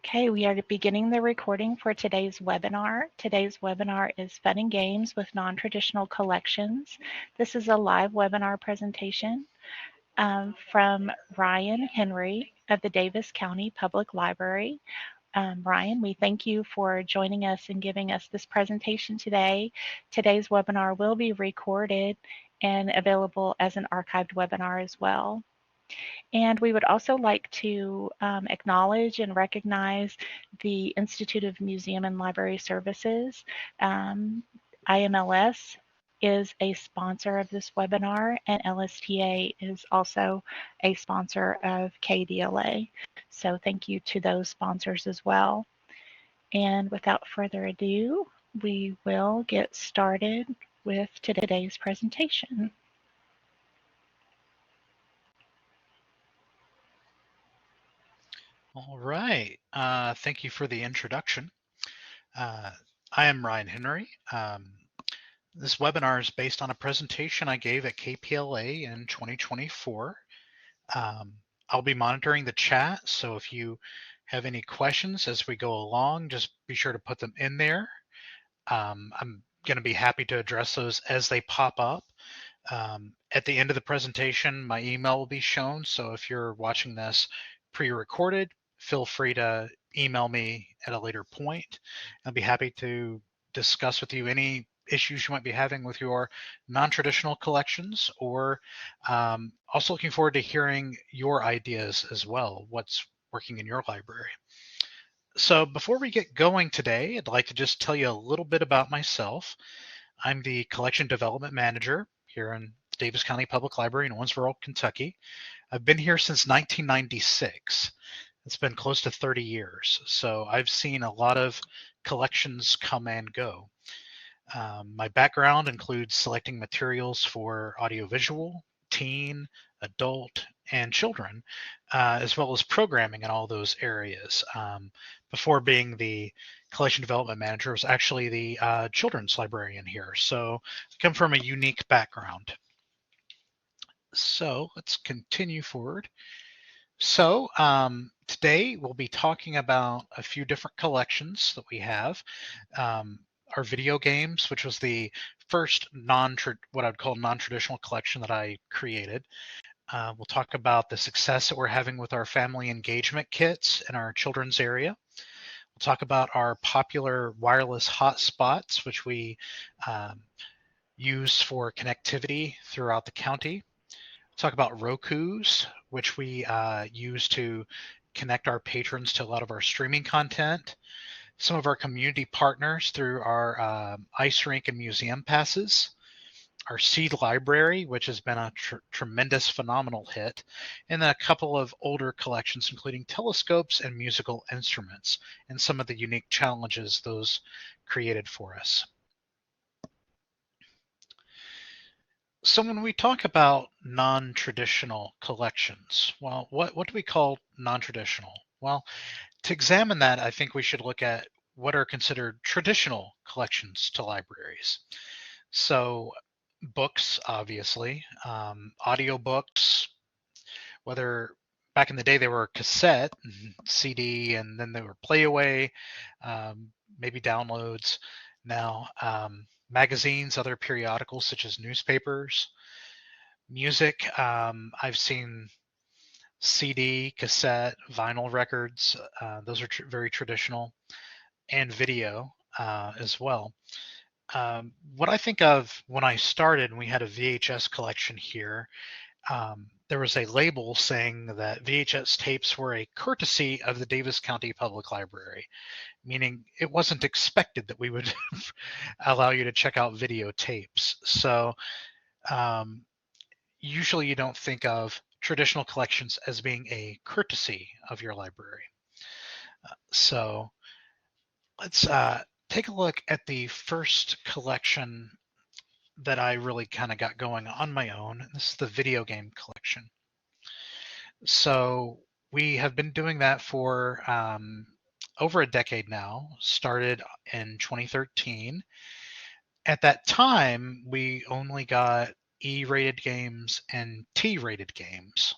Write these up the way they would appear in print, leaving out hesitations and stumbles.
Okay, we are beginning the recording for today's webinar. Today's webinar is Fun and Games with Non-Traditional Collections. This is a live webinar presentation from Ryan Henry of the Daviess County Public Library. Ryan, we thank you for joining us and giving us this presentation today. Today's webinar will be recorded and available as an archived webinar as well. And we would also like to acknowledge and recognize the Institute of Museum and Library Services. IMLS is a sponsor of this webinar, and LSTA is also a sponsor of KDLA. So thank you to those sponsors as well. And without further ado, we will get started with today's presentation. All right, thank you for the introduction. I am Ryan Henry. This webinar is based on a presentation I gave at KPLA in 2024. I'll be monitoring the chat, so if you have any questions as we go along, just be sure to put them in there. I'm going to be happy to address those as they pop up. At the end of the presentation, my email will be shown, so if you're watching this pre-recorded, feel free to email me at a later point. I'll be happy to discuss with you any issues you might be having with your non-traditional collections, or also looking forward to hearing your ideas as well, what's working in your library. So before we get going today, I'd like to just tell you a little bit about myself. I'm the Collection Development Manager here in the Daviess County Public Library in Owensboro, Kentucky. I've been here since 1996. It's been close to 30 years, so I've seen a lot of collections come and go. My background includes selecting materials for audiovisual, teen, adult, and children, as well as programming in all those areas. Before being the collection development manager, I was actually the children's librarian here, so I come from a unique background. So let's continue forward. So today we'll be talking about a few different collections that we have. Our video games, which was the first what I'd call non-traditional collection that I created. We'll talk about the success that we're having with our family engagement kits in our children's area. We'll talk about our popular wireless hotspots, which we use for connectivity throughout the county. Talk about Rokus, which we use to connect our patrons to a lot of our streaming content. Some of our community partners through our ice rink and museum passes. Our seed library, which has been a tremendous, phenomenal hit. And then a couple of older collections, including telescopes and musical instruments, and some of the unique challenges those created for us. So when we talk about non-traditional collections, well, what do we call non-traditional? Well, to examine that, I think we should look at what are considered traditional collections to libraries. So books, obviously, audiobooks, whether back in the day they were cassette, CD, and then they were playaway, maybe downloads. Now, magazines, other periodicals such as newspapers, music. I've seen CD, cassette, vinyl records. Those are very traditional, and video as well. What I think of when I started, and we had a VHS collection here, there was a label saying that VHS tapes were a courtesy of the Daviess County Public Library, meaning it wasn't expected that we would allow you to check out videotapes. So usually you don't think of traditional collections as being a courtesy of your library. So let's take a look at the first collection that I really kind of got going on my own. This is the video game collection. So we have been doing that for over a decade now, started in 2013. At that time, we only got E-rated games and T-rated games.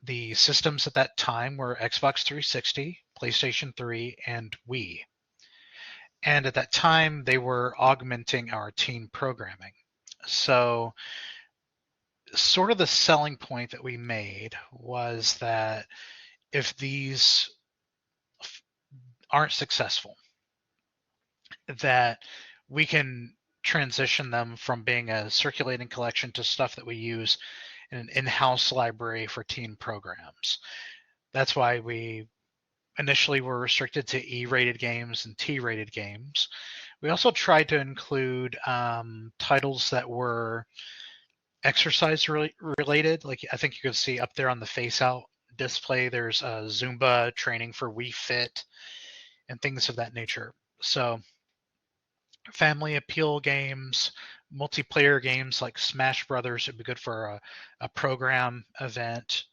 The systems at that time were Xbox 360, PlayStation 3, and Wii. And at that time, they were augmenting our teen programming. So sort of the selling point that we made was that if these aren't successful, that we can transition them from being a circulating collection to stuff that we use in an in-house library for teen programs. That's why we initially were restricted to E-rated games and T-rated games. We also tried to include titles that were exercise related. Like I think you can see up there on the face out display, there's a Zumba training for Wii Fit and things of that nature. So family appeal games, multiplayer games like Smash Brothers would be good for a program event.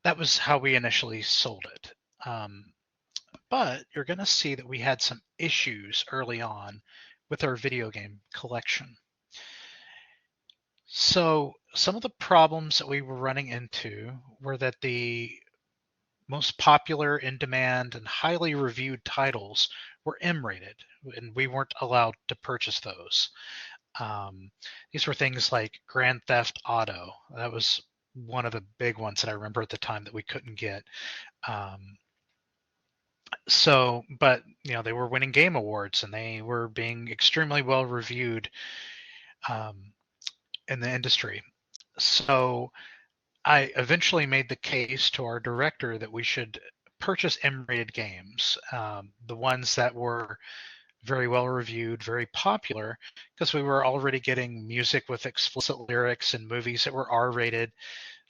That was how we initially sold it. But you're going to see that we had some issues early on with our video game collection. So some of the problems that we were running into were that the most popular, in-demand, and highly reviewed titles were M-rated, and we weren't allowed to purchase those. These were things like Grand Theft Auto. That was one of the big ones that I remember at the time that we couldn't get. But they were winning game awards and they were being extremely well reviewed in the industry. So I eventually made the case to our director that we should purchase M-rated games, the ones that were very well reviewed, very popular, because we were already getting music with explicit lyrics and movies that were R-rated.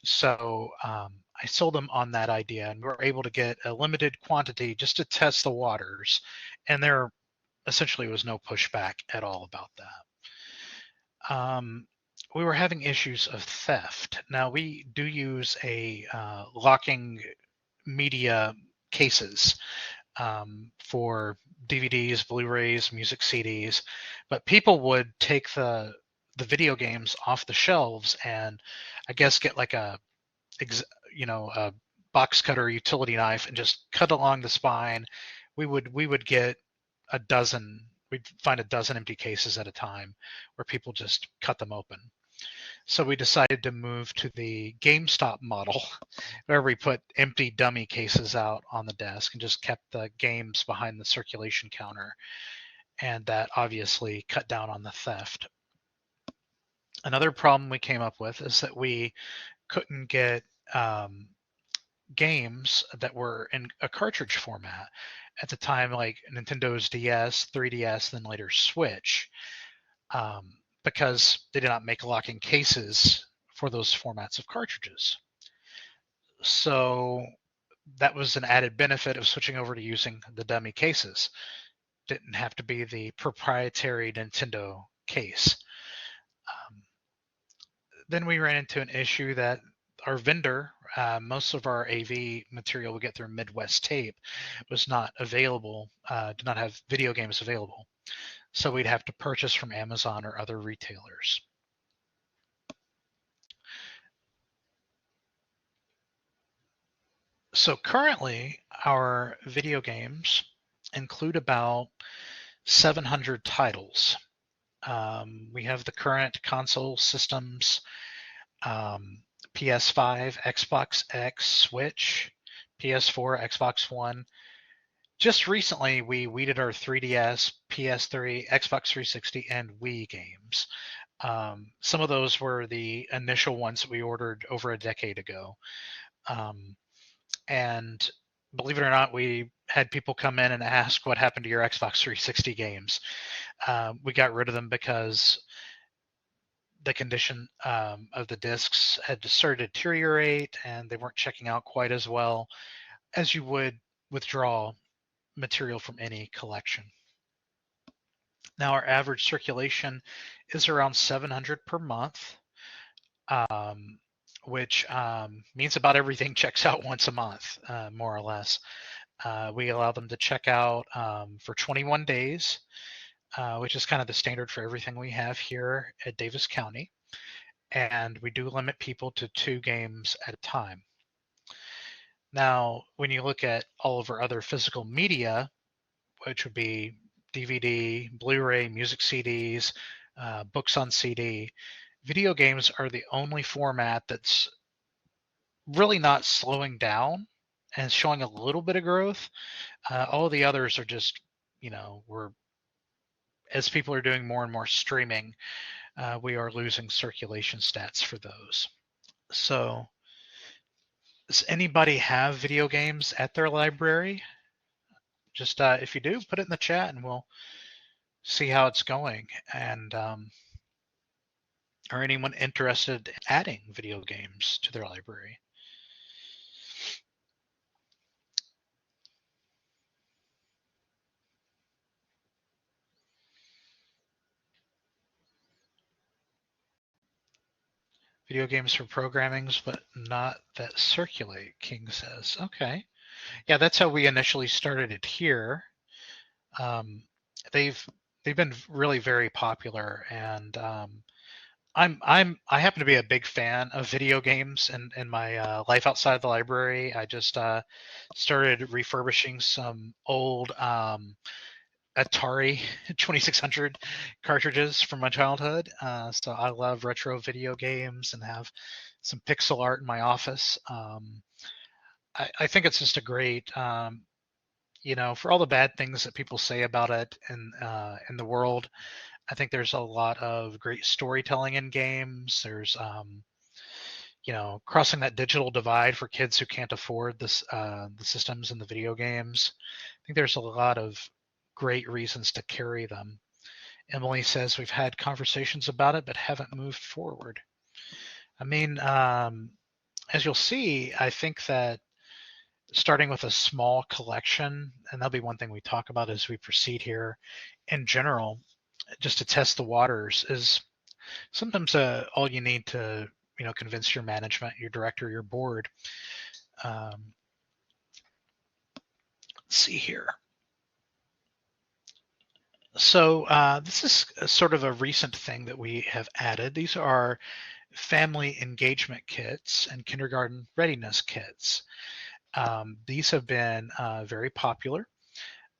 So I sold them on that idea, and we were able to get a limited quantity just to test the waters, and there essentially was no pushback at all about that. We were having issues of theft. Now we do use a locking media cases for DVDs, Blu-rays, music CDs, but people would take the video games off the shelves and I guess get like a box cutter utility knife and just cut along the spine. We would get a dozen. We'd find a dozen empty cases at a time where people just cut them open. So we decided to move to the GameStop model where we put empty dummy cases out on the desk and just kept the games behind the circulation counter. And that obviously cut down on the theft. Another problem we came up with is that we couldn't get games that were in a cartridge format. At the time, like Nintendo's DS, 3DS, then later Switch, because they did not make locking cases for those formats of cartridges. So that was an added benefit of switching over to using the dummy cases. Didn't have to be the proprietary Nintendo case. Then we ran into an issue that our vendor, most of our AV material we get through Midwest Tape, was not available, did not have video games available. So we'd have to purchase from Amazon or other retailers. So currently, our video games include about 700 titles. We have the current console systems, PS5, Xbox X, Switch, PS4, Xbox One. Just recently, we weeded our 3DS, PS3, Xbox 360, and Wii games. Some of those were the initial ones that we ordered over a decade ago. And believe it or not, we had people come in and ask what happened to your Xbox 360 games. We got rid of them because the condition of the discs had started to deteriorate and they weren't checking out quite as well as you would withdraw material from any collection. Now our average circulation is around 700 per month, which means about everything checks out once a month, more or less. We allow them to check out for 21 days, which is kind of the standard for everything we have here at Daviess County. And we do limit people to 2 games at a time. Now, when you look at all of our other physical media, which would be DVD, Blu-ray, music CDs, books on CD, video games are the only format that's really not slowing down and showing a little bit of growth. All the others are just, we're as people are doing more and more streaming, we are losing circulation stats for those. So, does anybody have video games at their library? Just if you do, put it in the chat and we'll see how it's going. And are anyone interested in adding video games to their library? Video games for programmings, but not that circulate, King says. Okay. Yeah, that's how we initially started it here. Um, they've been really very popular, and I happen to be a big fan of video games in my life outside of the library. I just started refurbishing some old Atari 2600 cartridges from my childhood. So I love retro video games and have some pixel art in my office. I think it's just a great, for all the bad things that people say about it in the world, I think there's a lot of great storytelling in games. There's crossing that digital divide for kids who can't afford the systems and the video games. I think there's a lot of great reasons to carry them. Emily says we've had conversations about it, but haven't moved forward. I mean, as you'll see, I think that starting with a small collection, and that'll be one thing we talk about as we proceed here in general, just to test the waters, is sometimes all you need to convince your management, your director, your board. Let's see here. So this is sort of a recent thing that we have added. These are family engagement kits and kindergarten readiness kits. These have been very popular,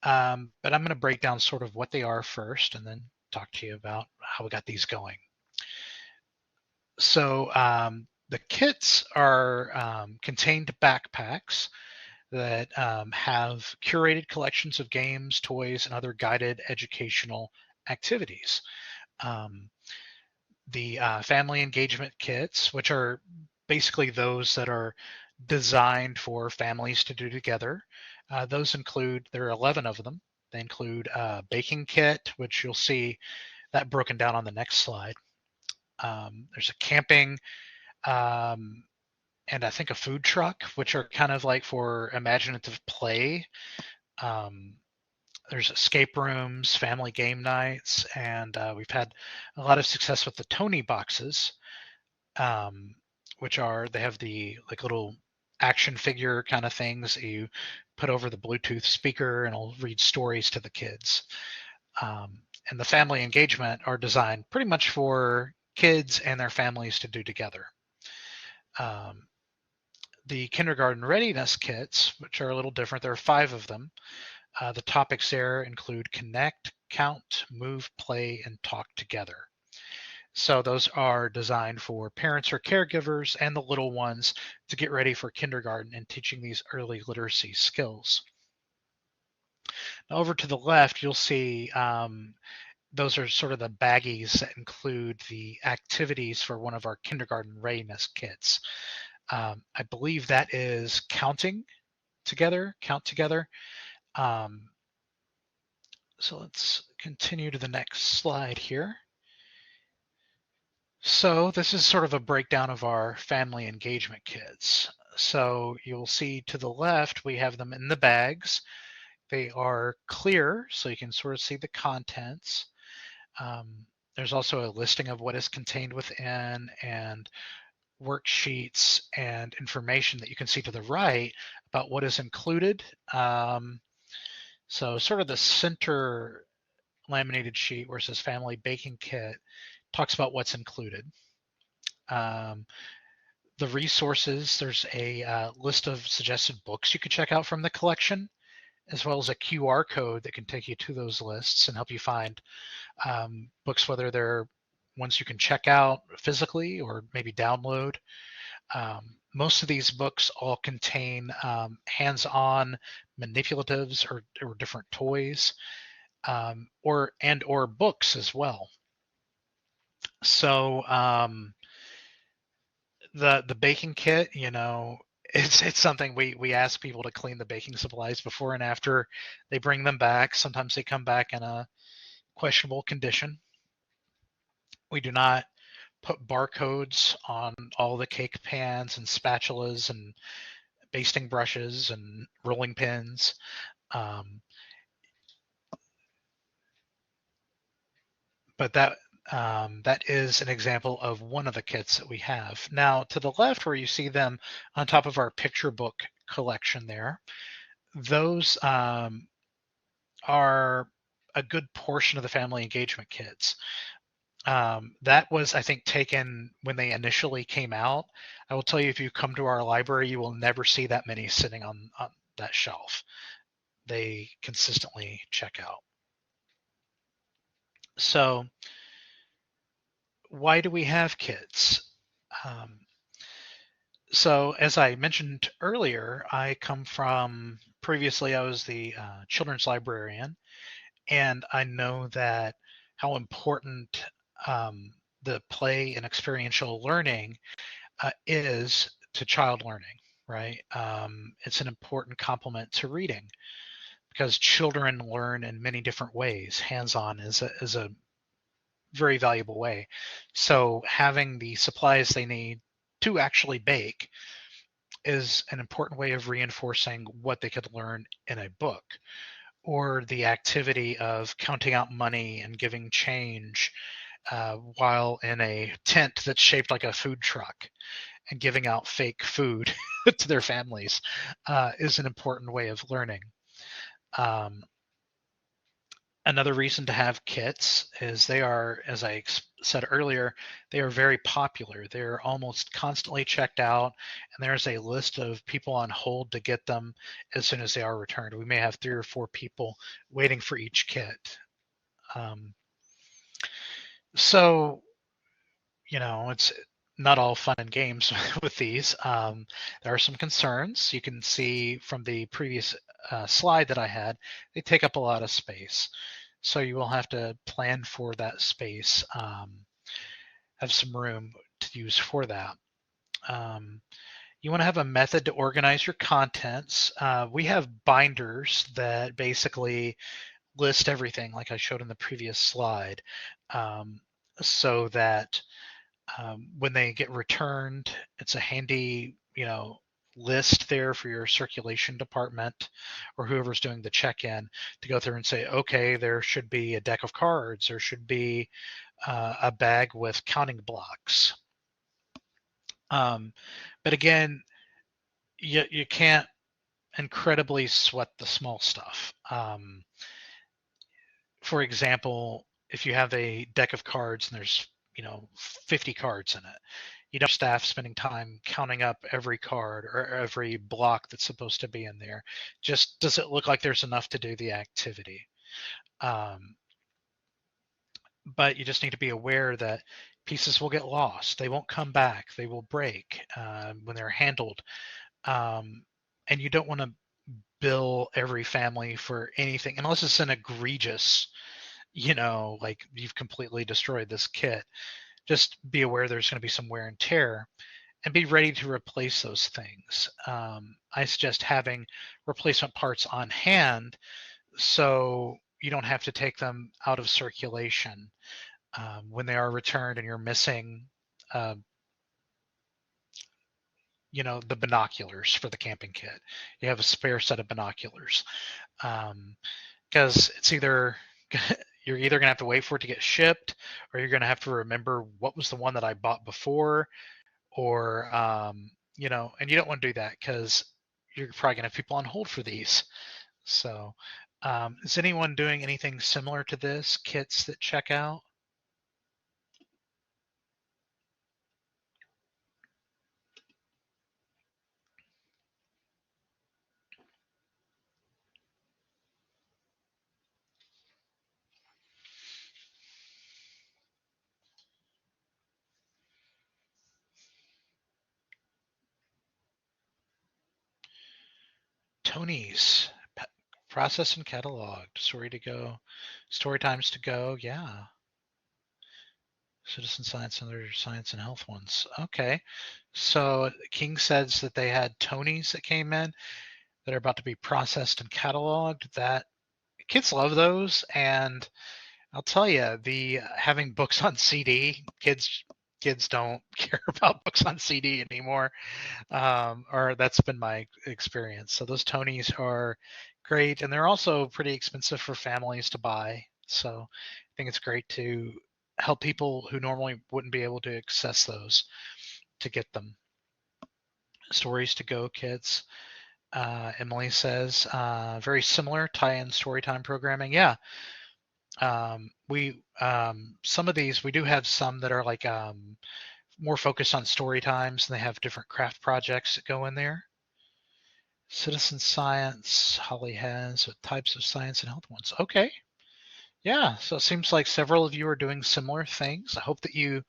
but I'm going to break down sort of what they are first and then talk to you about how we got these going. So the kits are contained backpacks that have curated collections of games, toys, and other guided educational activities. The family engagement kits, which are basically those that are designed for families to do together. Those include, there are 11 of them. They include a baking kit, which you'll see that broken down on the next slide. There's a camping and I think a food truck, which are kind of like for imaginative play. There's escape rooms, family game nights, and we've had a lot of success with the Tony boxes, which they have the like little action figure kind of things that you put over the Bluetooth speaker and it'll read stories to the kids. And the family engagement are designed pretty much for kids and their families to do together. The kindergarten readiness kits, which are a little different, there are 5 of them. The topics there include connect, count, move, play, and talk together. So those are designed for parents or caregivers and the little ones to get ready for kindergarten and teaching these early literacy skills. Now over to the left, you'll see those are sort of the baggies that include the activities for one of our kindergarten readiness kits. I believe that is count together. So let's continue to the next slide here. So this is sort of a breakdown of our family engagement kits. So you'll see to the left, we have them in the bags. They are clear, so you can sort of see the contents. There's also a listing of what is contained within and worksheets and information that you can see to the right about what is included. So sort of the center laminated sheet where it says family baking kit talks about what's included. the resources, there's a list of suggested books you could check out from the collection, as well as a QR code that can take you to those lists and help you find books, whether they're ones you can check out physically or maybe download. Most of these books all contain hands-on manipulatives or different toys, or books as well. So the baking kit, it's something we ask people to clean the baking supplies before and after they bring them back. Sometimes they come back in a questionable condition. We do not put barcodes on all the cake pans and spatulas and basting brushes and rolling pins. But that is an example of one of the kits that we have. Now, to the left, where you see them on top of our picture book collection there, those are a good portion of the family engagement kits. That was, I think, taken when they initially came out. I will tell you, if you come to our library, you will never see that many sitting on that shelf. They consistently check out. So why do we have kits? So as I mentioned earlier, previously I was the children's librarian, and I know that how important the play and experiential learning is to child learning, right? It's an important complement to reading because children learn in many different ways. Hands-on is a very valuable way. So having the supplies they need to actually bake is an important way of reinforcing what they could learn in a book, or the activity of counting out money and giving change while in a tent that's shaped like a food truck and giving out fake food to their families is an important way of learning. Another reason to have kits is they are, as I said earlier, they are very popular. They're almost constantly checked out, and there's a list of people on hold to get them as soon as they are returned. We may have 3 or 4 people waiting for each kit. So, it's not all fun and games with these. There are some concerns. You can see from the previous slide that I had, they take up a lot of space. So you will have to plan for that space, have some room to use for that. You want to have a method to organize your contents. We have binders that basically list everything like I showed in the previous slide, so that when they get returned, it's a handy, list there for your circulation department or whoever's doing the check-in to go through and say, okay, there should be a deck of cards, there should be a bag with counting blocks. But again, you can't incredibly sweat the small stuff. For example, if you have a deck of cards and there's 50 cards in it, you don't have staff spending time counting up every card or every block that's supposed to be in there. Just does it look like there's enough to do the activity? But you just need to be aware that pieces will get lost. They won't come back. They will break when they're handled. And you don't want to bill every family for anything unless it's an egregious, like you've completely destroyed this kit. Just be aware there's going to be some wear and tear and be ready to replace those things. I suggest having replacement parts on hand so you don't have to take them out of circulation when they are returned and you're missing the binoculars for the camping kit. You have a spare set of binoculars because it's either you're either going to have to wait for it to get shipped, or you're going to have to remember what was the one that I bought before, or and you don't want to do that because you're probably going to have people on hold for these. So is anyone doing anything similar to this, kits that check out? Tony's processed and cataloged. Story to go. Story times to go. Yeah. Citizen science and other science and health ones. Okay. So King says that they had Tonys that came in that are about to be processed and cataloged. That kids love those, and I'll tell you, the having books on CD, kids don't care about books on CD anymore, or that's been my experience. So those Tonys are great, and they're also pretty expensive for families to buy. So I think it's great to help people who normally wouldn't be able to access those to get them. Stories to go, kids. Emily says, very similar tie-in storytime programming. Yeah, we some of these we do have some that are like more focused on story times, and they have different craft projects that go in there. Citizen science, Holly has what types of science and health ones. Okay, yeah. So it seems like several of you are doing similar things. I hope that you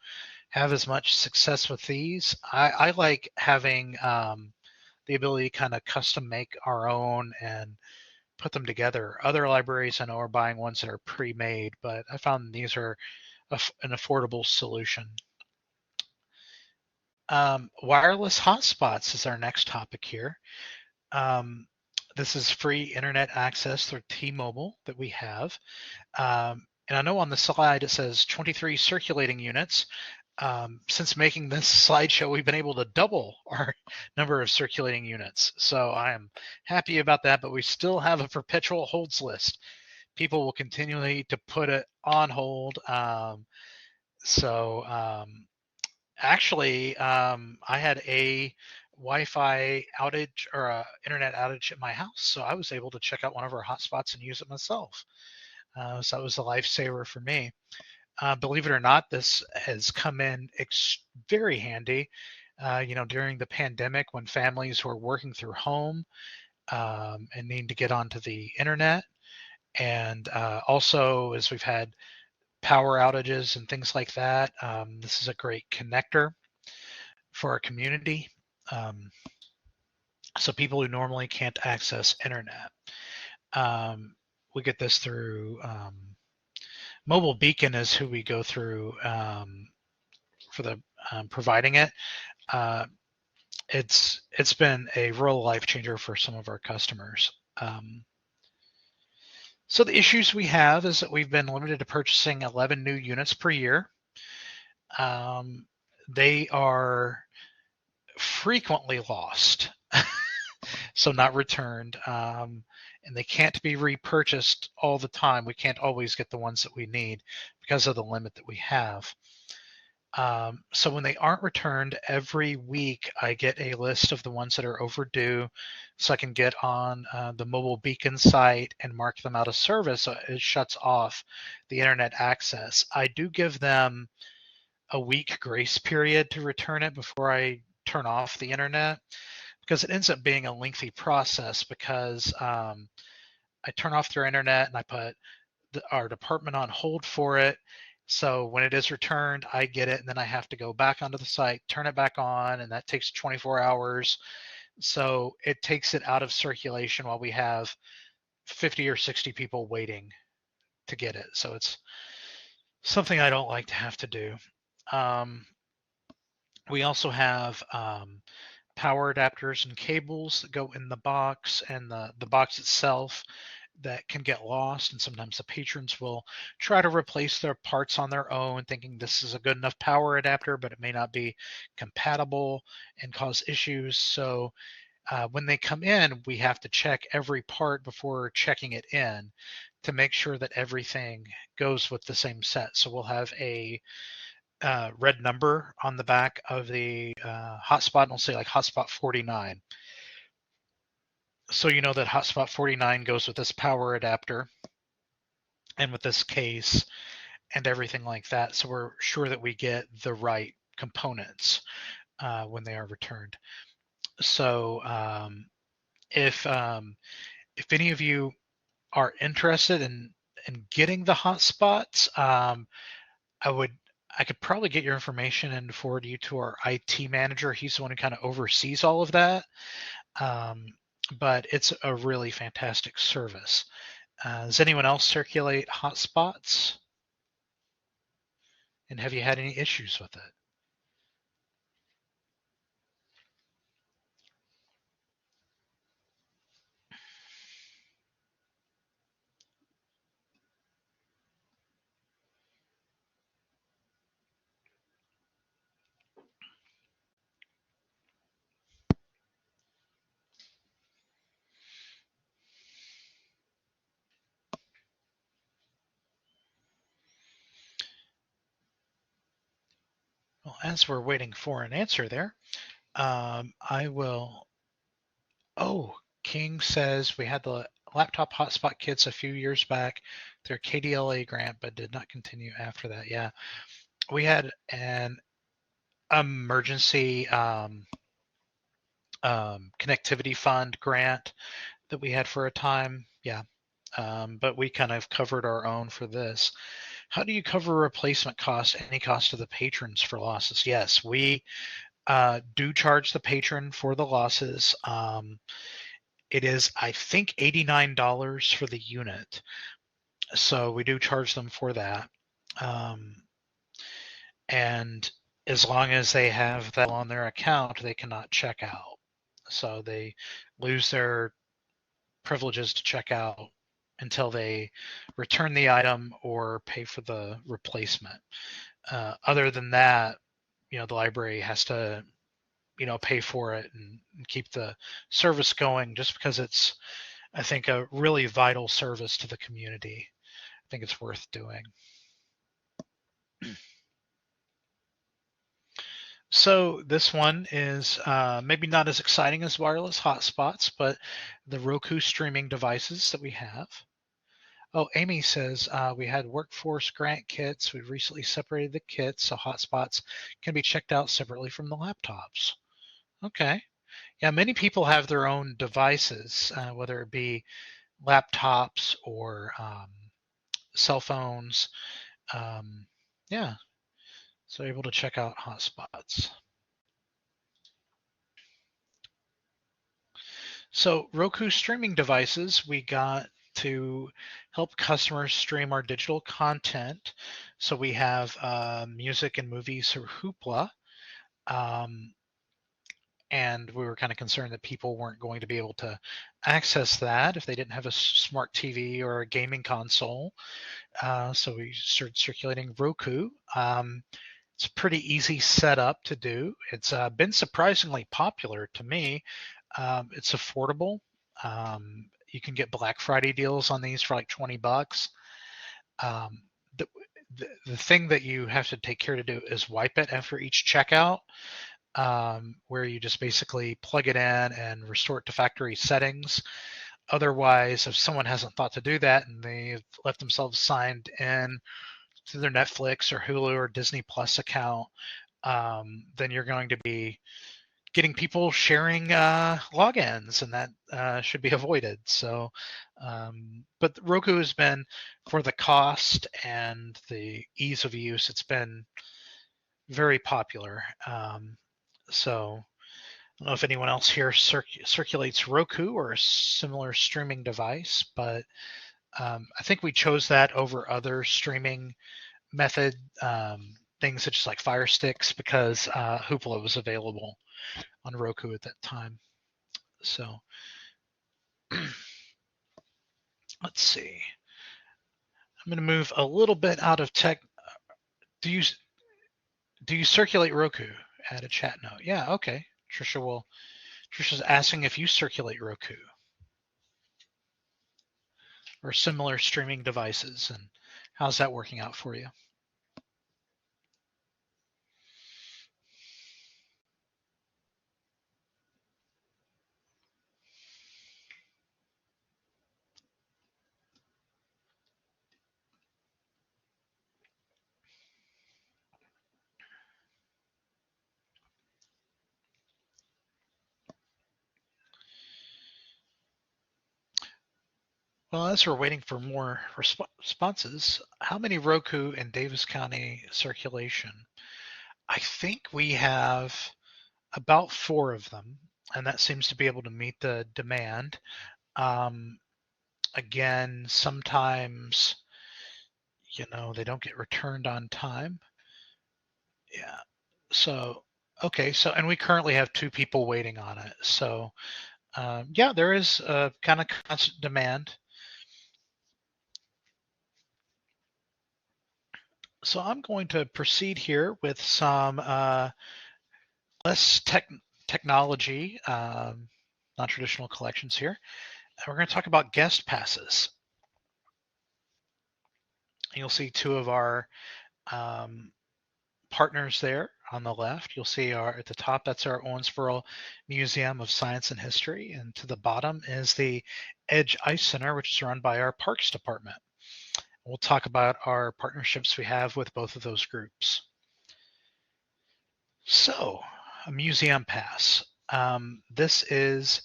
have as much success with these. I like having the ability to kind of custom make our own and put them together. Other libraries I know are buying ones that are pre-made, but I found these are an affordable solution. Wireless hotspots is our next topic here. This is free internet access through T-Mobile that we have. And I know on the slide it says 23 circulating units. Since making this slideshow, we've been able to double our number of circulating units. So I am happy about that, but we still have a perpetual holds list. People will continually to put it on hold. Actually, I had a Wi-Fi outage or a internet outage at my house, so I was able to check out one of our hotspots and use it myself. So that was a lifesaver for me. Believe it or not, this has come in very handy. During the pandemic when families were working through home and needing to get onto the internet, and also as we've had power outages and things like that, this is a great connector for our community. So people who normally can't access internet, we get this through Mobile Beacon is who we go through for the providing it. It's been a real life changer for some of our customers. So the issues we have is that we've been limited to purchasing 11 new units per year. They are frequently lost, so not returned, and they can't be repurchased all the time. We can't always get the ones that we need because of the limit that we have. So when they aren't returned, every week I get a list of the ones that are overdue, so I can get on the Mobile Beacon site and mark them out of service, so it shuts off the internet access. I do give them a week grace period to return it before I turn off the internet, because it ends up being a lengthy process, because I turn off their internet and I put our department on hold for it. So when it is returned, I get it, and then I have to go back onto the site, turn it back on, and that takes 24 hours. So it takes it out of circulation while we have 50 or 60 people waiting to get it. So it's something I don't like to have to do. We also have power adapters and cables that go in the box, and the box itself that can get lost, and sometimes the patrons will try to replace their parts on their own, thinking this is a good enough power adapter, but it may not be compatible and cause issues. So when they come in, we have to check every part before checking it in to make sure that everything goes with the same set. So we'll have a red number on the back of the hotspot, and it'll say like hotspot 49. So you know that hotspot 49 goes with this power adapter and with this case and everything like that. So we're sure that we get the right components when they are returned. So if any of you are interested in getting the hotspots, I could probably get your information and forward you to our IT manager. He's the one who kind of oversees all of that. but it's a really fantastic service. Does anyone else circulate hotspots? And have you had any issues with it? Well, as we're waiting for an answer there, I will. Oh, King says we had the laptop hotspot kits a few years back. Their KDLA grant, but did not continue after that. Yeah, we had an emergency connectivity fund grant that we had for a time. Yeah, but we kind of covered our own for this. How do you cover replacement costs, any cost to the patrons for losses? Yes, we do charge the patron for the losses. It is, I think, $89 for the unit. So we do charge them for that. Um, and as long as they have that on their account, they cannot check out. So they lose their privileges to check out until they return the item or pay for the replacement. Other than that, the library has to, pay for it and keep the service going just because it's, I think, a really vital service to the community. I think it's worth doing. So this one is maybe not as exciting as wireless hotspots, but the Roku streaming devices that we have. Oh, Amy says we had workforce grant kits. We've recently separated the kits so hotspots can be checked out separately from the laptops. Okay. Yeah, many people have their own devices, whether it be laptops or cell phones. Yeah, so able to check out hotspots. So Roku streaming devices, we got to help customers stream our digital content. So we have music and movies through Hoopla. And we were kind of concerned that people weren't going to be able to access that if they didn't have a smart TV or a gaming console. So we started circulating Roku. It's a pretty easy setup to do. It's been surprisingly popular to me. It's affordable. You can get Black Friday deals on these for like $20. Um, the, the thing that you have to take care to do is wipe it after each checkout, where you just basically plug it in and restore it to factory settings. Otherwise, if someone hasn't thought to do that and they've left themselves signed in to their Netflix or Hulu or Disney Plus account, then you're going to be getting people sharing logins, and that should be avoided. So, but Roku has been, for the cost and the ease of use, it's been very popular. So I don't know if anyone else here circulates Roku or a similar streaming device, but I think we chose that over other streaming method things such as like Fire Sticks because Hoopla was available on Roku at that time. So let's see. I'm going to move a little bit out of tech. Do you circulate Roku? Add a chat note. Yeah, okay. Trisha's asking if you circulate Roku or similar streaming devices, and how's that working out for you? Well, as we're waiting for more responses, how many Roku in Daviess County circulation? I think we have about 4 of them. and that seems to be able to meet the demand. Again, sometimes, they don't get returned on time. Yeah. So, okay. So, and we currently have 2 people waiting on it. So, yeah, there is a kind of constant demand. So I'm going to proceed here with some less technology, non-traditional collections here. And we're going to talk about guest passes. You'll see 2 of our um, partners there on the left. You'll see at the top, that's our Owensboro Museum of Science and History. And to the bottom is the Edge Ice Center, which is run by our Parks Department. We'll talk about our partnerships we have with both of those groups. So, a museum pass. This is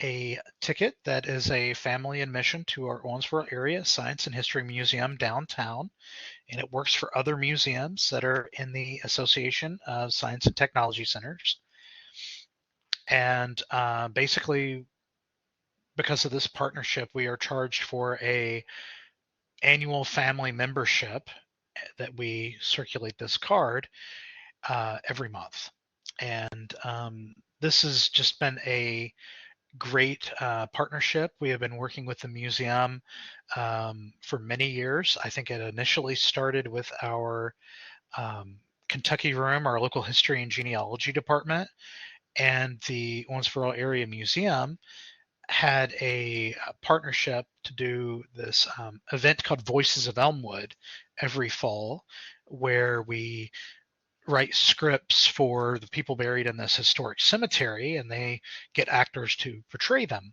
a ticket that is a family admission to our Owensboro Area Science and History Museum downtown, and it works for other museums that are in the Association of Science and Technology Centers. And basically, because of this partnership, we are charged for a annual family membership that we circulate this card every month. And this has just been a great partnership. We have been working with the museum for many years. I think it initially started with our Kentucky room, our local history and genealogy department, and the Owensboro Area Museum had a partnership to do this event called Voices of Elmwood every fall, where we write scripts for the people buried in this historic cemetery, and they get actors to portray them.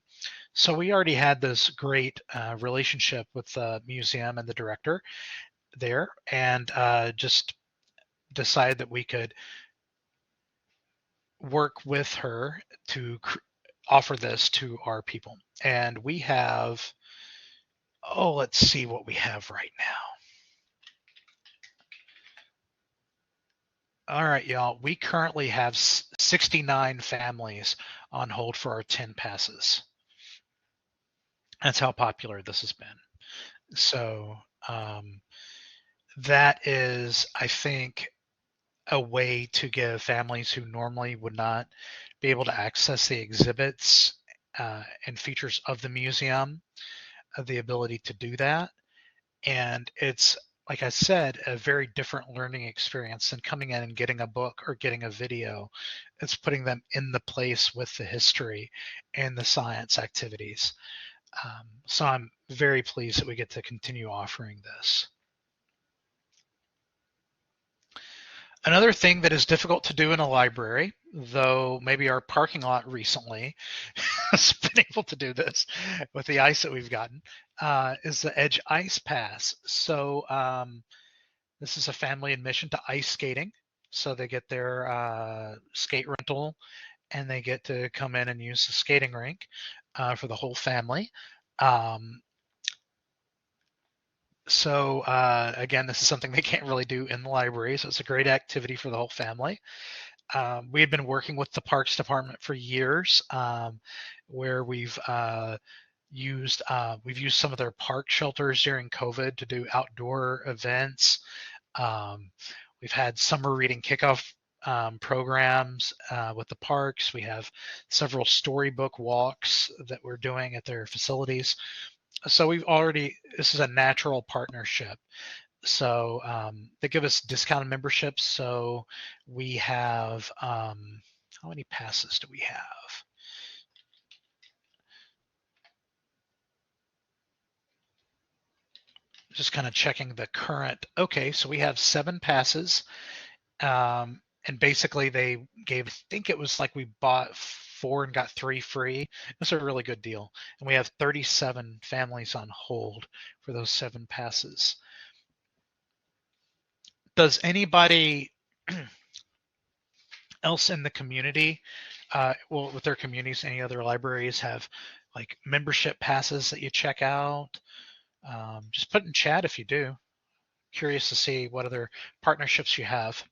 So we already had this great relationship with the museum and the director there, and just decided that we could work with her to offer this to our people. And we have, let's see what we have right now. All right, y'all. We currently have 69 families on hold for our 10 passes. That's how popular this has been. So that is, I think, a way to give families who normally would not be able to access the exhibits and features of the museum the ability to do that. And it's, like I said, a very different learning experience than coming in and getting a book or getting a video. It's putting them in the place with the history and the science activities. So I'm very pleased that we get to continue offering this. Another thing that is difficult to do in a library, though maybe our parking lot recently has been able to do this with the ice that we've gotten, is the Edge Ice Pass. So this is a family admission to ice skating. So they get their skate rental, and they get to come in and use the skating rink for the whole family. So again, this is something they can't really do in the library, so it's a great activity for the whole family. We had been working with the Parks Department for years, where we've used some of their park shelters during COVID to do outdoor events. We've had summer reading kickoff programs with the parks. We have several storybook walks that we're doing at their facilities. So this is a natural partnership. So they give us discounted memberships. So we have, how many passes do we have? Just kind of checking the current. Okay, so we have 7 passes. And basically they gave, I think it was like we bought 4 and got 3 free. It's a really good deal. And we have 37 families on hold for those 7 passes. Does anybody else in the community, with their communities, any other libraries have like membership passes that you check out? Just put in chat if you do. Curious to see what other partnerships you have.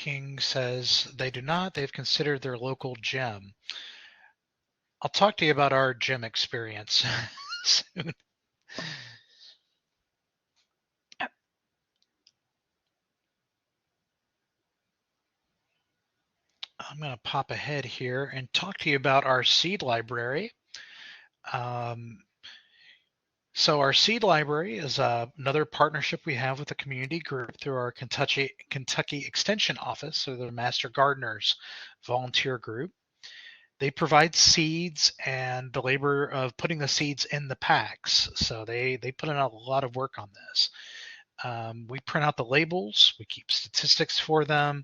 King says they do not. They've considered their local gym. I'll talk to you about our gym experience soon. I'm going to pop ahead here and talk to you about our seed library. So our seed library is another partnership we have with the community group through our Kentucky Extension Office, so the Master Gardeners volunteer group. They provide seeds and the labor of putting the seeds in the packs. So they put in a lot of work on this. We print out the labels. We keep statistics for them.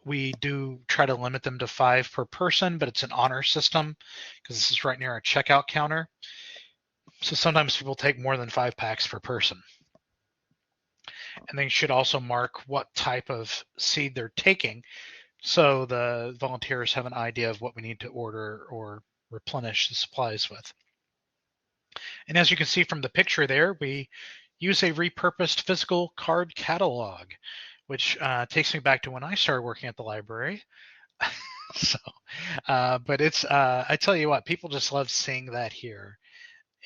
We do try to limit them to 5 per person, but it's an honor system because this is right near our checkout counter. So sometimes people take more than 5 packs per person. And they should also mark what type of seed they're taking so the volunteers have an idea of what we need to order or replenish the supplies with. And as you can see from the picture there, we use a repurposed physical card catalog, which takes me back to when I started working at the library. So, but it's, I tell you what, people just love seeing that here.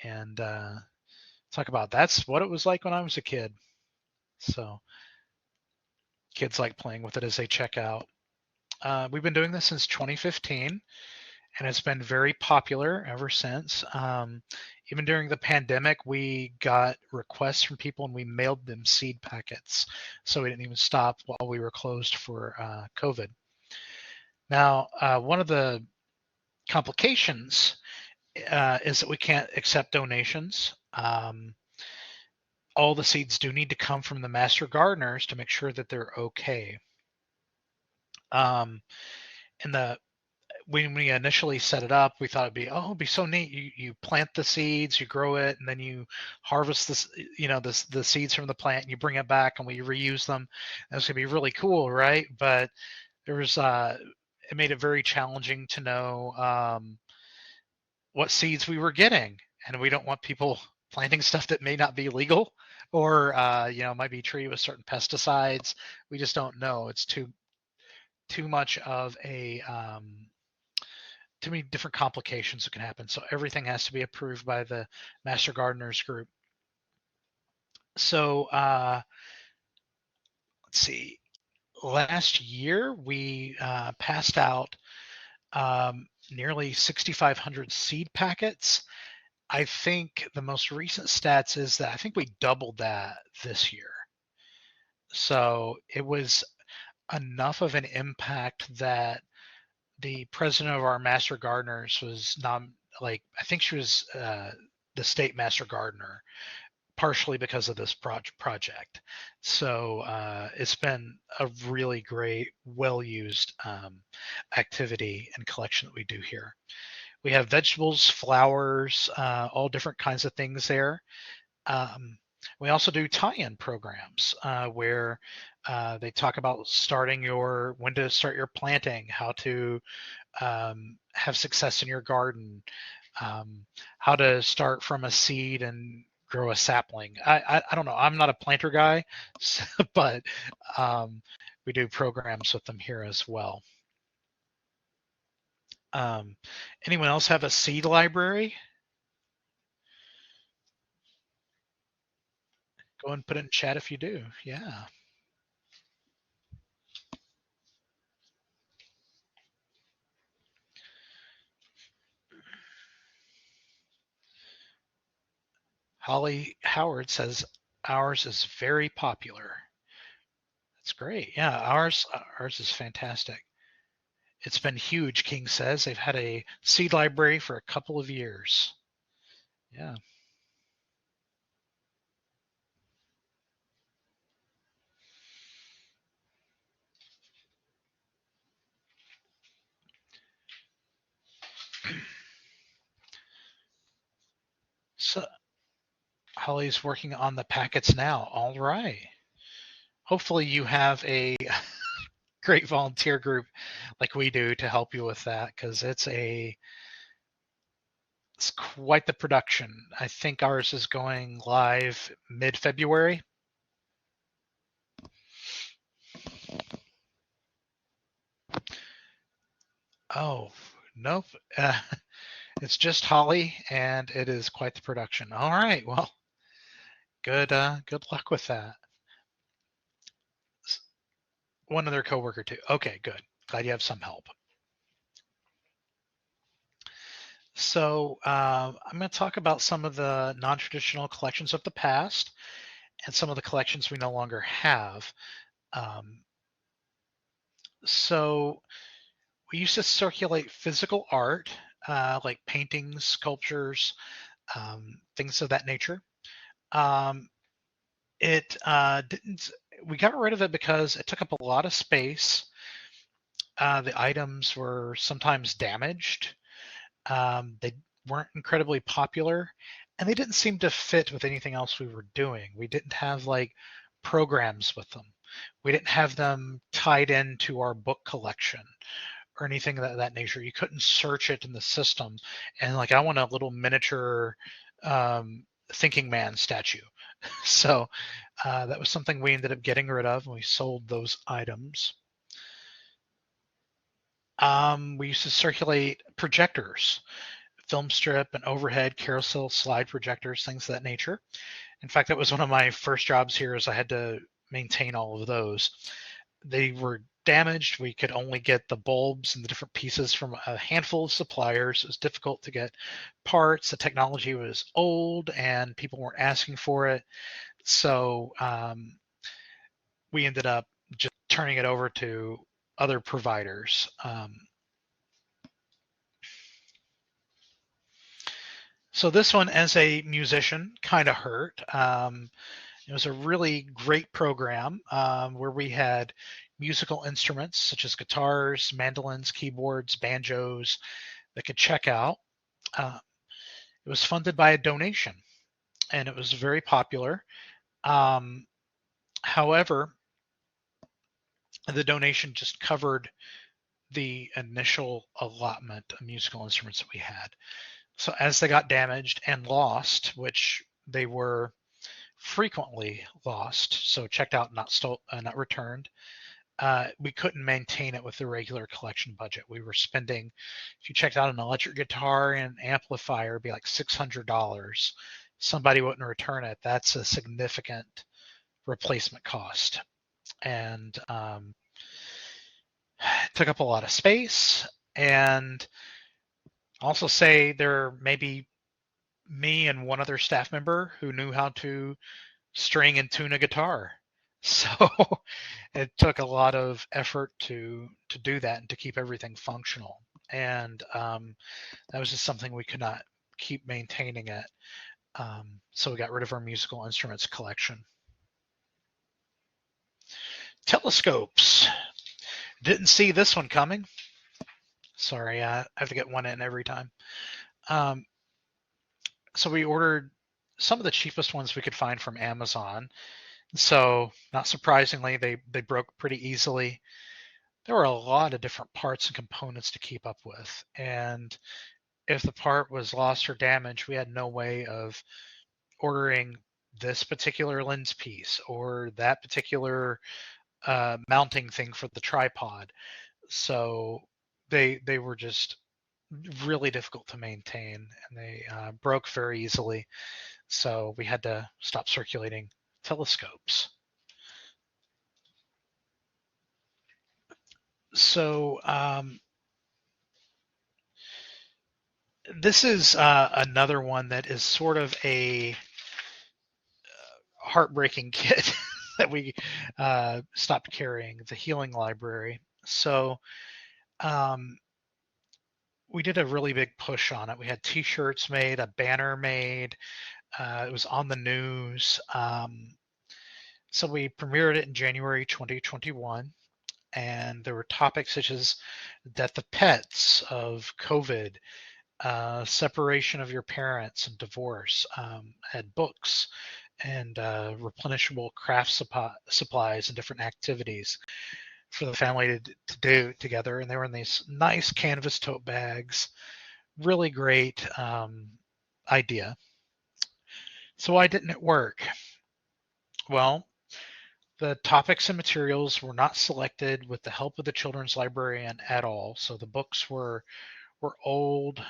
And talk about that's what it was like when I was a kid. So kids like playing with it as they check out. We've been doing this since 2015, and it's been very popular ever since. Even during the pandemic, we got requests from people and we mailed them seed packets. So we didn't even stop while we were closed for COVID. Now, one of the complications is that we can't accept donations. All the seeds do need to come from the master gardeners to make sure that they're okay. And when we initially set it up, we thought it'd be so neat. You plant the seeds, you grow it, and then you harvest this, the seeds from the plant, and you bring it back, and we reuse them. That's gonna be really cool, right? But there was it made it very challenging to know what seeds we were getting, and we don't want people planting stuff that may not be legal or might be treated with certain pesticides. We just don't know. It's too much of a too many different complications that can happen. So everything has to be approved by the Master Gardeners group. So let's see. Last year we passed out nearly 6,500 seed packets. I think the most recent stats is that I think we doubled that this year. So it was enough of an impact that the president of our master gardeners was I think she was the state master gardener, partially because of this project. So it's been a really great, well-used activity and collection that we do here. We have vegetables, flowers, all different kinds of things there. We also do tie-in programs where they talk about when to start your planting, how to have success in your garden, how to start from a seed and grow a sapling. I don't know. I'm not a planter guy, but we do programs with them here as well. Anyone else have a seed library? Go and put it in chat if you do. Yeah. Holly Howard says ours is very popular. That's great. Yeah, ours is fantastic. It's been huge, King says. They've had a seed library for a couple of years. Yeah. So Holly's working on the packets now. All right. Hopefully you have a great volunteer group like we do to help you with that, because it's quite the production. I think ours is going live mid-February. Oh, nope. It's just Holly, and it is quite the production. All right, well, good luck with that. One other coworker too. Okay, good. Glad you have some help. So I'm going to talk about some of the non-traditional collections of the past and some of the collections we no longer have. Um, so we used to circulate physical art, like paintings, sculptures, things of that nature. Um, it didn't. We got rid of it because it took up a lot of space. The items were sometimes damaged. They weren't incredibly popular, and they didn't seem to fit with anything else we were doing. We didn't have like programs with them. We didn't have them tied into our book collection or anything of that nature. You couldn't search it in the system and like, I want a little miniature thinking man statue. So that was something we ended up getting rid of, and we sold those items. We used to circulate projectors, film strip and overhead carousel slide projectors, things of that nature. In fact, that was one of my first jobs here, is I had to maintain all of those. They were damaged. We could only get the bulbs and the different pieces from a handful of suppliers. It was difficult to get parts. The technology was old and people weren't asking for it. So we ended up just turning it over to other providers. So this one, as a musician, kind of hurt. It was a really great program where we had musical instruments such as guitars, mandolins, keyboards, banjos that could check out. Uh, it was funded by a donation, and it was very popular. Um, However, the donation just covered the initial allotment of musical instruments that we had. So as they got damaged and lost, which they were frequently lost, so checked out, not returned, we couldn't maintain it with the regular collection budget. We were spending, if you checked out an electric guitar and amplifier, it'd be like $600. Somebody wouldn't return it. That's a significant replacement cost. And it took up a lot of space. And also say there may be me and one other staff member who knew how to string and tune a guitar. So it took a lot of effort to do that and to keep everything functional. And that was just something we could not keep maintaining it. So we got rid of our musical instruments collection. Telescopes. Didn't see this one coming. Sorry, I have to get one in every time. So we ordered some of the cheapest ones we could find from Amazon. So not surprisingly, they broke pretty easily. There were a lot of different parts and components to keep up with. And if the part was lost or damaged, we had no way of ordering this particular lens piece or that particular mounting thing for the tripod. So they were just really difficult to maintain, and they broke very easily. So we had to stop circulating telescopes. So this is another one that is sort of a heartbreaking kit that we stopped carrying, the Healing Library. So we did a really big push on it. We had T-shirts made, a banner made. It was on the news. So we premiered it in January 2021. And there were topics such as death of pets, of COVID, separation of your parents, and divorce. Had books and replenishable craft supplies and different activities for the family to do together. And they were in these nice canvas tote bags. Really great idea. So why didn't it work? Well, The topics and materials were not selected with the help of the children's librarian at all. So the books were old.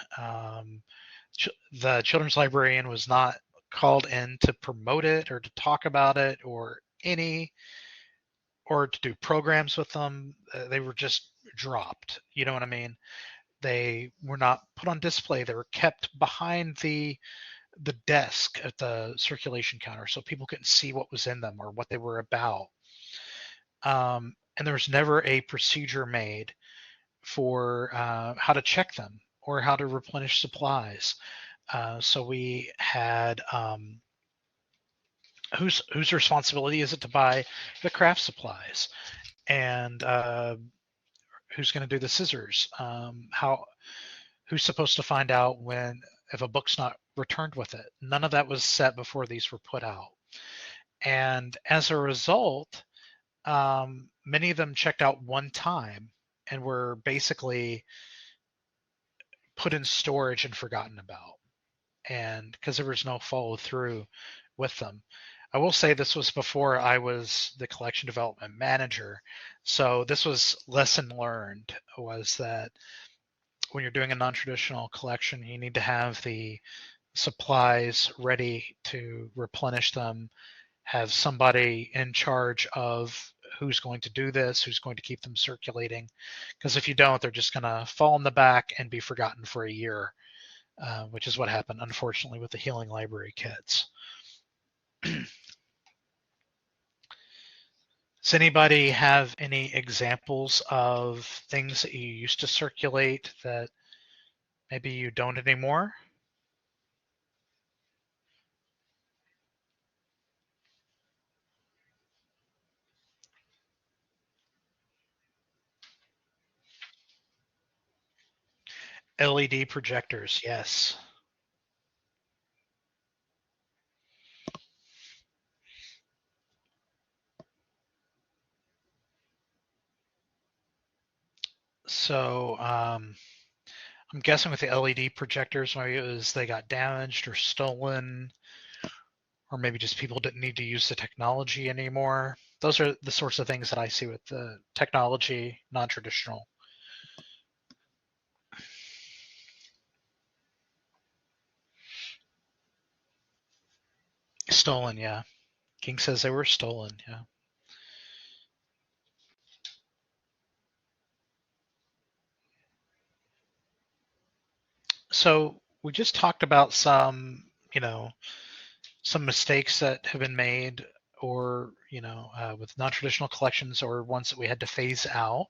The children's librarian was not called in to promote it or to talk about it or to do programs with them. They were just dropped. You know what I mean? They were not put on display. They were kept behind the desk at the circulation counter so people couldn't see what was in them or what they were about. And there was never a procedure made for how to check them or how to replenish supplies. So we had whose responsibility is it to buy the craft supplies, and who's going to do the scissors? Who's supposed to find out if a book's not returned with it? None of that was set before these were put out, and as a result, many of them checked out one time and were basically put in storage and forgotten about, and because there was no follow through with them. I will say this was before I was the collection development manager, so this was lesson learned, was that when you're doing a non-traditional collection, you need to have the supplies ready to replenish them, have somebody in charge of who's going to do this, who's going to keep them circulating, because if you don't, they're just going to fall in the back and be forgotten for a year, which is what happened, unfortunately, with the Healing Library kits. Does anybody have any examples of things that you used to circulate that maybe you don't anymore? LED projectors, yes. So I'm guessing with the LED projectors, maybe it was they got damaged or stolen, or maybe just people didn't need to use the technology anymore. Those are the sorts of things that I see with the technology, non-traditional. Stolen, yeah. King says they were stolen, yeah. So we just talked about some, some mistakes that have been made, or with non-traditional collections, or ones that we had to phase out.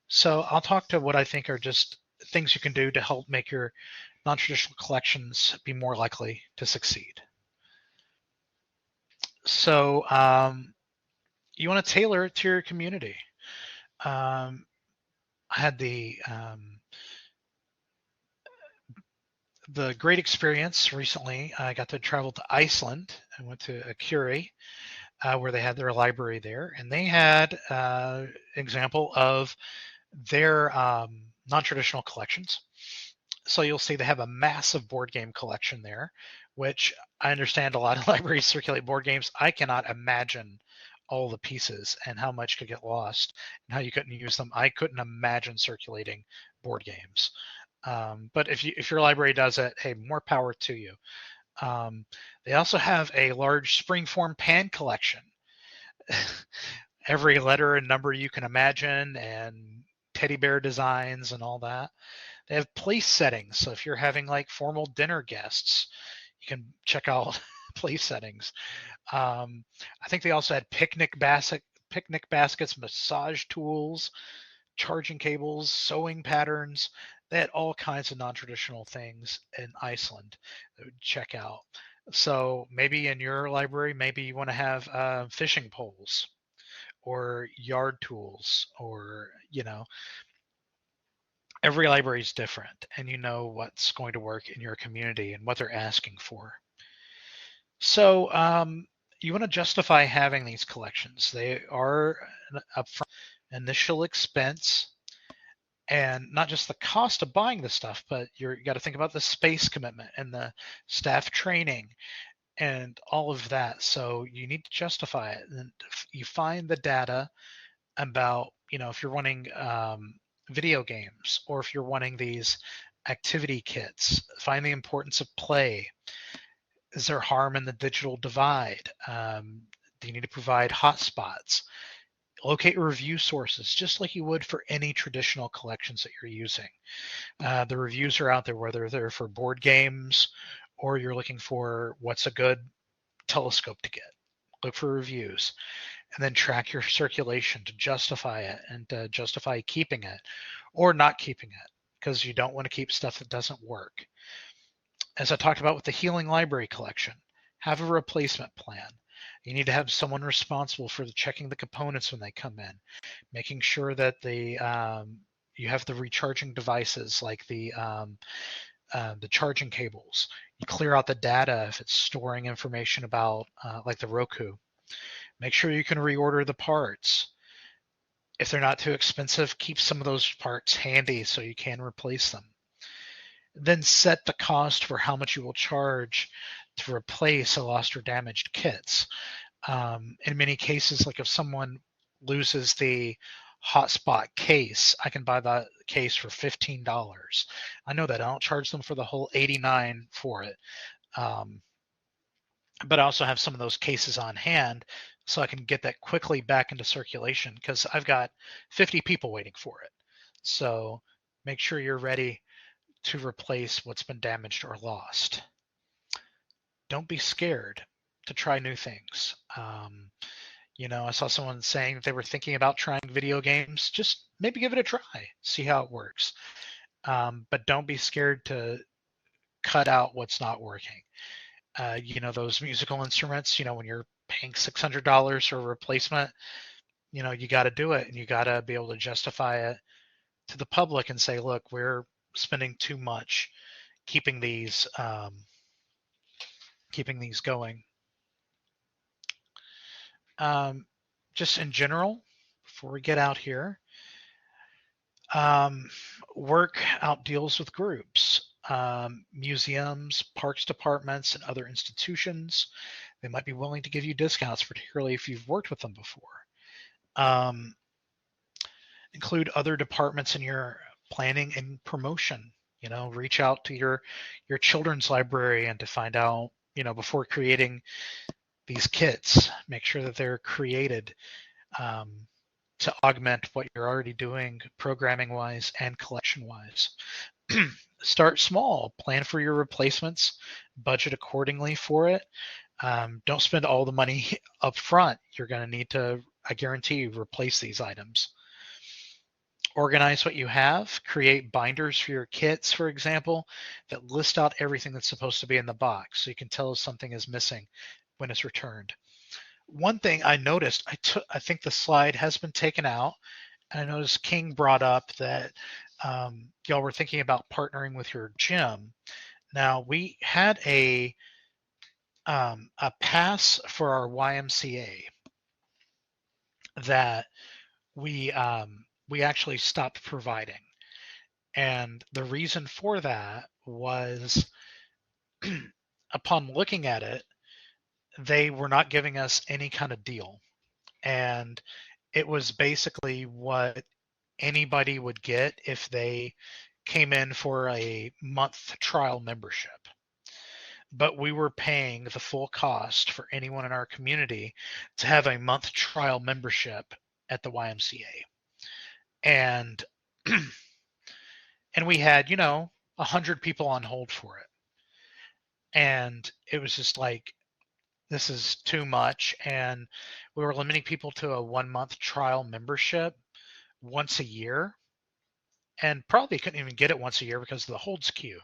So I'll talk to what I think are just things you can do to help make your non-traditional collections be more likely to succeed. So you want to tailor it to your community. I had the great experience recently. I got to travel to Iceland. I went to a Curie, where they had their library there, and they had an example of their non-traditional collections. So you'll see they have a massive board game collection there, which I understand a lot of libraries circulate board games. I cannot imagine all the pieces and how much could get lost and how you couldn't use them. I couldn't imagine circulating board games. But if your library does it, hey, more power to you. They also have a large springform pan collection. Every letter and number you can imagine, and teddy bear designs and all that. They have place settings. So if you're having like formal dinner guests, you can check out place settings. I think they also had picnic baskets, massage tools, charging cables, sewing patterns. They had all kinds of non-traditional things in Iceland that would check out. So maybe in your library, maybe you want to have fishing poles or yard tools, or every library is different, and you know what's going to work in your community and what they're asking for. So you want to justify having these collections. They are an upfront initial expense, and not just the cost of buying the stuff, but you got to think about the space commitment and the staff training and all of that. So you need to justify it. And you find the data about, if you're wanting video games, or if you're wanting these activity kits, find the importance of play. Is there harm in the digital divide? Do you need to provide hotspots? Locate review sources, just like you would for any traditional collections that you're using. The reviews are out there, whether they're for board games or you're looking for what's a good telescope to get. Look for reviews, and then track your circulation to justify it, and to justify keeping it or not keeping it, because you don't want to keep stuff that doesn't work. As I talked about with the Healing Library collection, have a replacement plan. You need to have someone responsible for checking the components when they come in, making sure that you have the recharging devices, like the charging cables. You clear out the data if it's storing information about, like the Roku. Make sure you can reorder the parts. If they're not too expensive, keep some of those parts handy so you can replace them. Then set the cost for how much you will charge to replace a lost or damaged kits. In many cases, like if someone loses the hotspot case, I can buy the case for $15. I know that I don't charge them for the whole $89 for it. But I also have some of those cases on hand so I can get that quickly back into circulation, because I've got 50 people waiting for it. So make sure you're ready to replace what's been damaged or lost. Don't be scared to try new things. I saw someone saying that they were thinking about trying video games. Just maybe give it a try, see how it works. But don't be scared to cut out what's not working. Those musical instruments, when you're paying $600 for a replacement, you got to do it, and you got to be able to justify it to the public and say, look, we're spending too much keeping these going. Just in general, before we get out here, work out deals with groups, museums, parks departments, and other institutions. They might be willing to give you discounts, particularly if you've worked with them before. Include other departments in your planning and promotion. Reach out to your children's library and to find out, before creating these kits, make sure that they're created to augment what you're already doing programming wise and collection wise. Start small, plan for your replacements, budget accordingly for it. Don't spend all the money up front. You're going to need to, I guarantee you, replace these items. Organize what you have. Create binders for your kits, for example, that list out everything that's supposed to be in the box, so you can tell if something is missing when it's returned. One thing I noticed, I think the slide has been taken out, and I noticed King brought up that y'all were thinking about partnering with your gym. Now, we had a pass for our YMCA that we actually stopped providing. And the reason for that was upon looking at it, they were not giving us any kind of deal. And it was basically what anybody would get if they came in for a month trial membership. But we were paying the full cost for anyone in our community to have a month trial membership at the YMCA. And and we had, 100 people on hold for it. And it was just like, this is too much. And we were limiting people to a 1-month trial membership once a year, and probably couldn't even get it once a year because of the holds queue.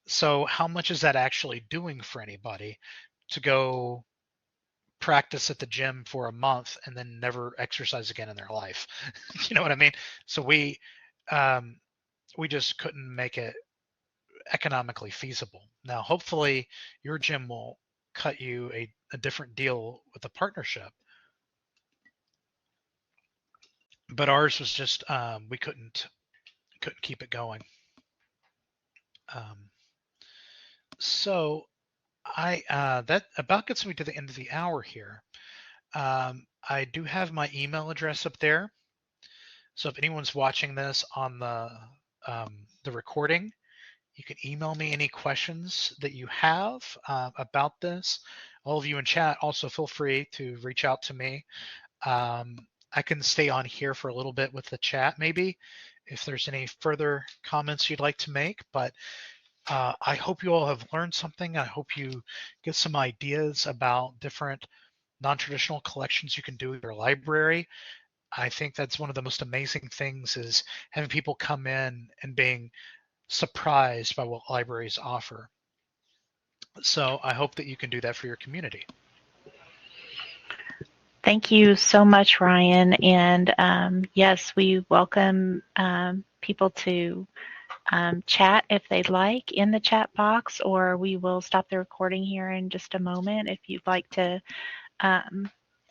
So how much is that actually doing for anybody to go practice at the gym for a month and then never exercise again in their life? You know what I mean? So we just couldn't make it economically feasible. Now, hopefully your gym will cut you a different deal with a partnership. But ours was just, we couldn't keep it going. So That about gets me to the end of the hour here. I do have my email address up there. So if anyone's watching this on the recording, you can email me any questions that you have about this. All of you in chat, also feel free to reach out to me. I can stay on here for a little bit with the chat, maybe, if there's any further comments you'd like to make. But I hope you all have learned something. I hope you get some ideas about different non-traditional collections you can do with your library. I think that's one of the most amazing things is having people come in and being surprised by what libraries offer. So I hope that you can do that for your community. Thank you so much, Ryan. And yes, we welcome people to chat if they'd like in the chat box, or we will stop the recording here in just a moment. If you'd like to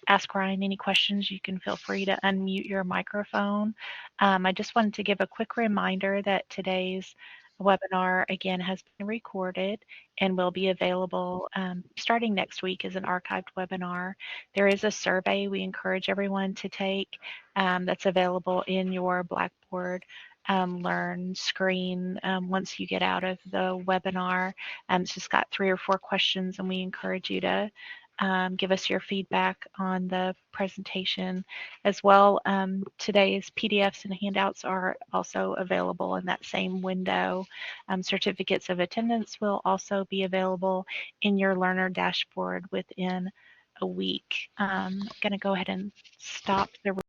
ask Ryan any questions, you can feel free to unmute your microphone. I just wanted to give a quick reminder that today's webinar again has been recorded and will be available starting next week as an archived webinar. There is a survey we encourage everyone to take that's available in your Blackboard Learn screen once you get out of the webinar. It's just got 3 or 4 questions, and we encourage you to give us your feedback on the presentation as well. Today's PDFs and handouts are also available in that same window. Certificates of attendance will also be available in your learner dashboard within a week. I'm going to go ahead and stop the